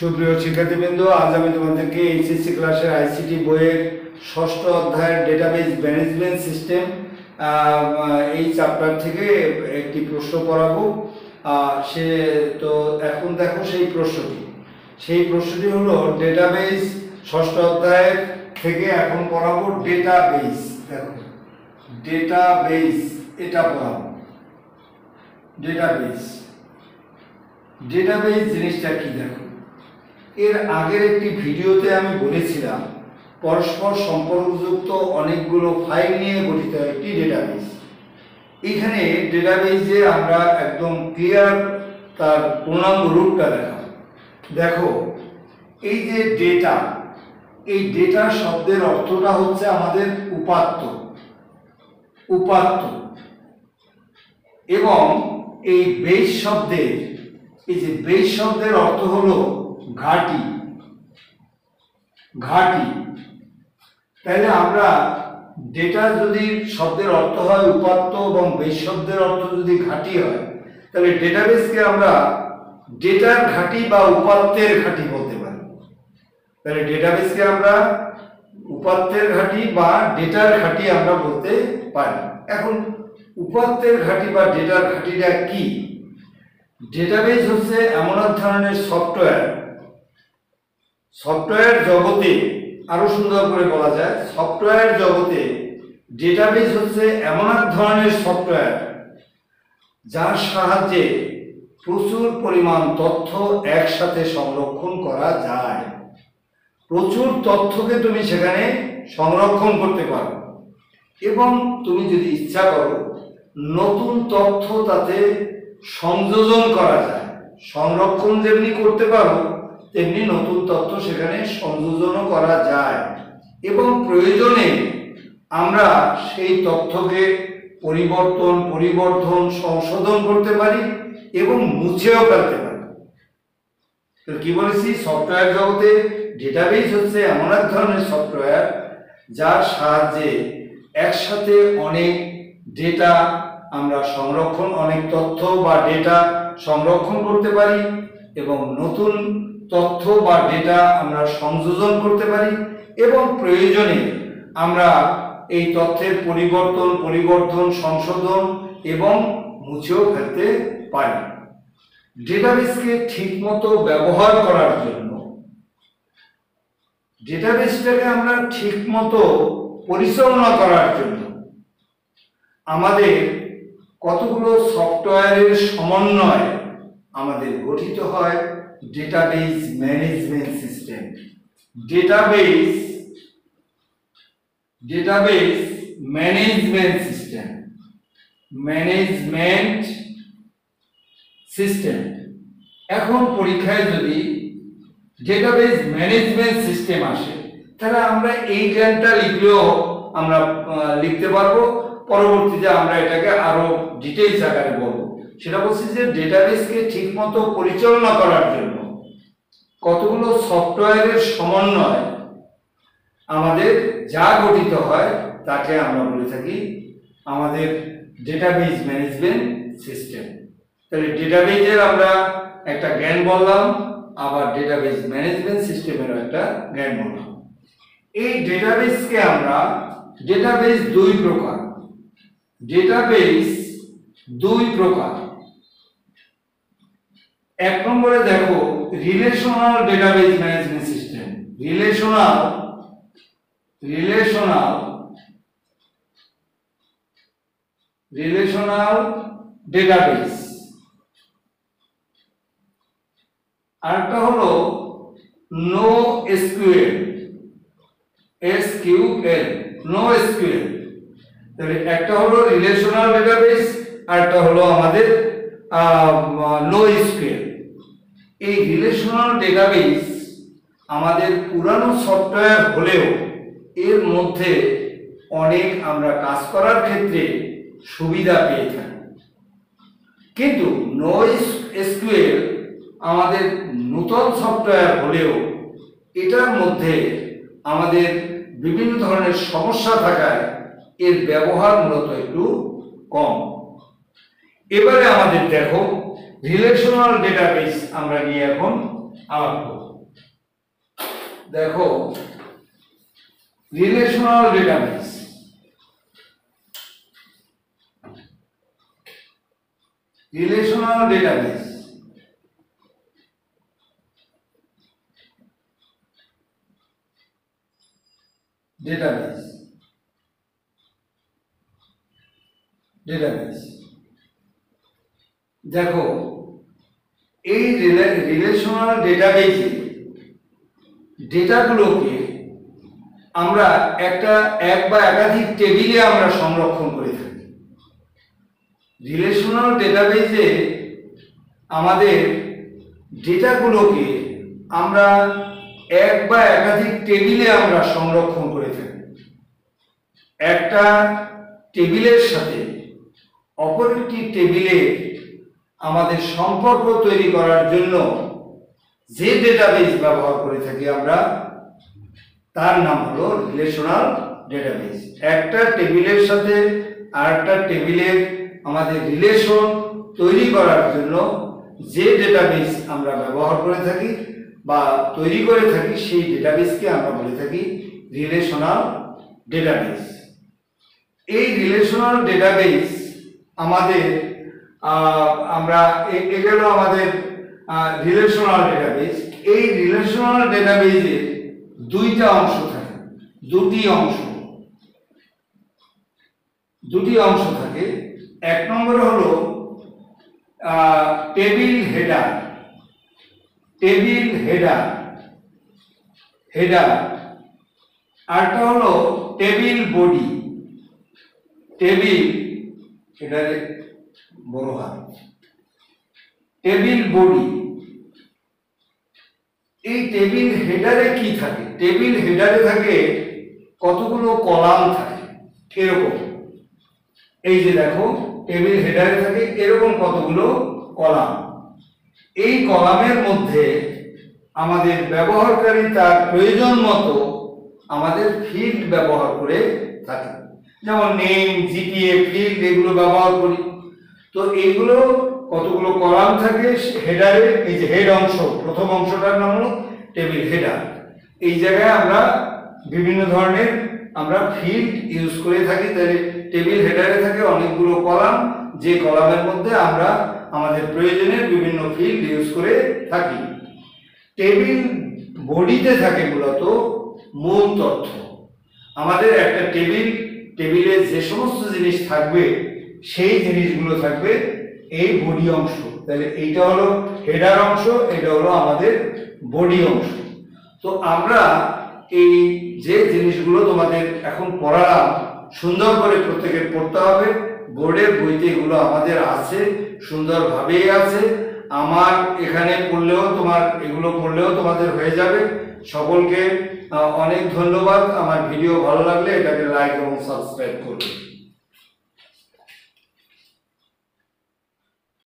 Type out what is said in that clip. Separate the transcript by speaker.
Speaker 1: সুপ্রিয় শিক্ষার্থীবৃন্দ, আজ আমি তোমাদেরকে এইচএসসি ক্লাসের আইসিটি বইয়ের ষষ্ঠ অধ্যায়ের ডেটাবেজ ম্যানেজমেন্ট সিস্টেম এই চ্যাপ্টার থেকে একটি প্রশ্ন পড়াবো। সে তো এখন দেখো সেই প্রশ্নটি হলো ডেটাবেজ ষষ্ঠ অধ্যায়ের থেকে এখন পড়াবো ডেটাবেজ। দেখো ডেটাবেজ এটা পড়াবো। ডেটাবেজ জিনিসটা কি দেখো, এর আগের একটি ভিডিওতে আমি বলেছিলাম পরস্পর সম্পর্কযুক্ত অনেকগুলো ফাইল নিয়ে গঠিত একটি ডেটাবেজ। এখানে ডেটাবেজে আমরা একদম ক্লিয়ার তার পূর্ণাঙ্গ রূপটা দেখো এই যে ডেটা, এই ডেটা শব্দের অর্থটা হচ্ছে আমাদের উপাত্ত এবং এই বেস শব্দের অর্থ হলো ঘাঁটি। তাহলে আমরা ডেটা যদি শব্দের অর্থ হয় উপাত্ত এবং বেস শব্দের অর্থ যদি ঘাঁটি হয়, তাহলে ডেটাবেসকে আমরা ডেটার ঘাঁটি বা উপাত্তের ঘাঁটি বলতে পারি। তাহলে ডেটাবেসকে আমরা উপাত্তের ঘাঁটি বা ডেটার ঘাঁটি আমরা বলতে পারি। এখন উপাত্তের ঘাঁটি বা ডেটার ঘাঁটিটা কি? ডেটাবেস হচ্ছে এমন এক ধরনের সফটওয়্যার জগতে, আরো সুন্দর করে বলা যায় সফটওয়্যার জগতে ডেটাবেস হচ্ছে এমন এক ধরনের সফটওয়্যার যার সাহায্যে প্রচুর পরিমাণ তথ্য একসাথে সংরক্ষণ করা যায়। প্রচুর তথ্যকে তুমি সেখানে সংরক্ষণ করতে পারো এবং তুমি যদি ইচ্ছা করো নতুন তথ্য তাতে সংযোজন করা যায়। সংরক্ষণ যেমনি করতে পারো তেমনি নতুন তথ্য সেখানে সংযোজনও করা যায় এবং প্রয়োজনে আমরা সেই তথ্যকে পরিবর্তন সংশোধন করতে পারি এবং মুছেও ফেলতে পারি। তো কি বলেছি, সফটওয়্যার জগতে ডেটাবেস হচ্ছে এমন এক ধরনের সফটওয়্যার যার সাহায্যে একসাথে অনেক ডেটা আমরা অনেক তথ্য বা ডেটা সংরক্ষণ করতে পারি এবং নতুন তথ্য বা ডেটা আমরা সংযোজন করতে পারি এবং প্রয়োজনে আমরা এই তথ্যের পরিবর্তন সংশোধন এবং মুছেও ফেলতে পারি। ডেটাবেসকে ঠিকমতো ব্যবহার করার জন্য, ডেটাবেসটাকে আমরা ঠিকমতো পরিচালনা করার জন্য আমাদের কতগুলো সফটওয়্যারের সমন্বয় আমাদের গঠিত হয় database management system. Database management system. এখন পরীক্ষায় যদি ডেটাবেজ ম্যানেজমেন্ট সিস্টেম আসে, তাহলে আমরা এই জ্ঞানটা লিখলেও আমরা লিখতে পারবো। পরবর্তীতে আমরা এটাকে আরো ডিটেইলস আকারে বলবো। সেটা বলছি যে ডেটাবেসকে ঠিকমতো পরিচালনা করার জন্য কতগুলো সফটওয়্যারের সমন্বয় আমাদের যা গঠিত হয় তাকে আমরা বলে থাকি আমাদের ডেটাবেজ ম্যানেজমেন্ট সিস্টেম। তাহলে ডেটাবেজের আমরা একটা জ্ঞান বললাম, আবার ডেটাবেজ ম্যানেজমেন্ট সিস্টেমেরও একটা জ্ঞান বললাম। এই ডেটাবেজকে আমরা ডেটাবেজ দুই প্রকার। এক নম্বরে দেখো relational database management system. Relational database. আরেকটা হলো নো এসকিউএল। তাহলে একটা হলো রিলেশনাল ডেটাবেস আর একটা হলো আমাদের নো এসকিউএল। এই রিলেশনাল ডেটাবেস আমাদের পুরানো সফটওয়্যার হলেও এর মধ্যে অনেক আমরা কাজ করার ক্ষেত্রে সুবিধা পেয়ে থাকি, কিন্তু নো এসকিউএল আমাদের নতুন সফটওয়্যার হলেও এটার মধ্যে আমাদের বিভিন্ন ধরনের সমস্যা থাকায় এর ব্যবহার মূলত একটু কম। এবারে আমাদের দেখো রিলেশনাল ডেটাবেস আমরা নিয়ে এখন আলাপ করব। দেখো, relational database. Relational database database database দেখো, এই রিলেশনাল ডেটাবেসে ডেটাগুলোকে আমরা এক বা একাধিক টেবিলে আমরা সংরক্ষণ করে থাকি। রিলেশনাল ডেটাবেসে আমাদের ডেটাগুলোকে আমরা এক বা একাধিক টেবিলে আমরা সংরক্ষণ করে থাকি। একটা টেবিলের সাথে অপর একটি টেবিলে আমাদের সম্পর্ক তৈরি করার জন্য যে ডেটাবেস ব্যবহার করে থাকি আমরা, তার নাম হলো রিলেশনাল ডেটাবেস। একটা টেবিলের সাথে আরেকটা টেবিলের আমাদের রিলেশন তৈরি করার জন্য যে ডেটাবেস আমরা ব্যবহার করে থাকি বা তৈরি করে থাকি, সেই ডেটাবেসকে আমরা বলে থাকি রিলেশনাল ডেটাবেস। এই রিলেশনাল ডেটাবেস আমাদের আমরা এগুলো আমাদের রিলেশনাল ডেটাবেস। এই রিলেশনাল ডেটাবেসের দুইটা অংশ থাকে, দুটি অংশ থাকে। এক নম্বর হলো টেবিল হেডার, আরটা হলো টেবিল বডি, টেবিল হেডারে বড় হাত, টেবিল বডি। এই টেবিল হেডারে কি থাকে? টেবিল হেডারে থাকে কতগুলো কলাম থাকে, এরকম। এই যে দেখো, টেবিল হেডারে থাকে এরকম কতগুলো কলাম। এই কলামের মধ্যে আমাদের ব্যবহারকারী তার প্রয়োজন মতো আমাদের ফিল্ড ব্যবহার করে থাকে, যেমন নেম, জিপিএ, ফিল্ড, এগুলো ব্যবহার করি। তো এইগুলো কতগুলো কলাম থাকে হেডারে। এই যে হেড অংশ, প্রথম অংশটার নাম হলো টেবিল হেডার। এই জায়গায় আমরা বিভিন্ন ধরনের আমরা ফিল্ড ইউজ করে থাকি। তাহলে টেবিল হেডারে থাকে অনেকগুলো কলাম, যে কলামের মধ্যে আমরা আমাদের প্রয়োজনের বিভিন্ন ফিল্ড ইউজ করে থাকি। টেবিল বডিতে থাকে মূলত মূল তথ্য। আমাদের একটা টেবিলে যে সমস্ত জিনিস থাকবে সেই জিনিসগুলো থাকবে এই বডি অংশ। তাহলে এইটা হলো হেডার অংশ, এটা হলো আমাদের বডি অংশ। তো আমরা এই যে জিনিসগুলো তোমাদের এখন পড়ালাম, সুন্দর করে প্রত্যেকের পড়তে হবে। বোর্ডের বইতে এগুলো আমাদের আছে, সুন্দরভাবেই আছে। আমার এখানে পড়লেও এগুলো পড়লেও তোমাদের হয়ে যাবে। সকলকে অনেক ধন্যবাদ। আমার ভিডিও ভালো লাগলে এটাকে লাইক এবং সাবস্ক্রাইব করবে।